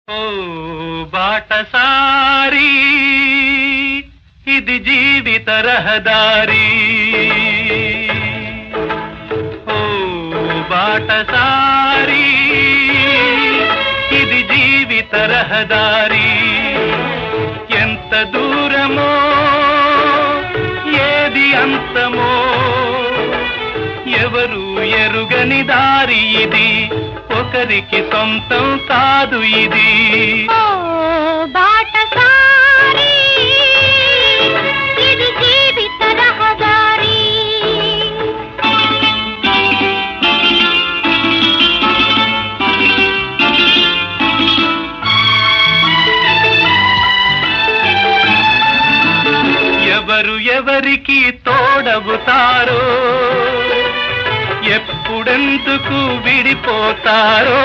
ఓ బాటసారి ఇది జీవిత రహదారి. ఓ బాటసారి ఇది జీవిత రహదారి. ఎంత దూరమో ఏది అంతమో ఎవరు ఎరుగని దారి ఇది, ఒకరికి సొంతం కాదు ఇది. ఓ బాటసారి ఇది జీవిత రహదారి. ఎవరు ఎవరికి తోడవుతారో, ఎప్పుడెందుకు విడిపోతారో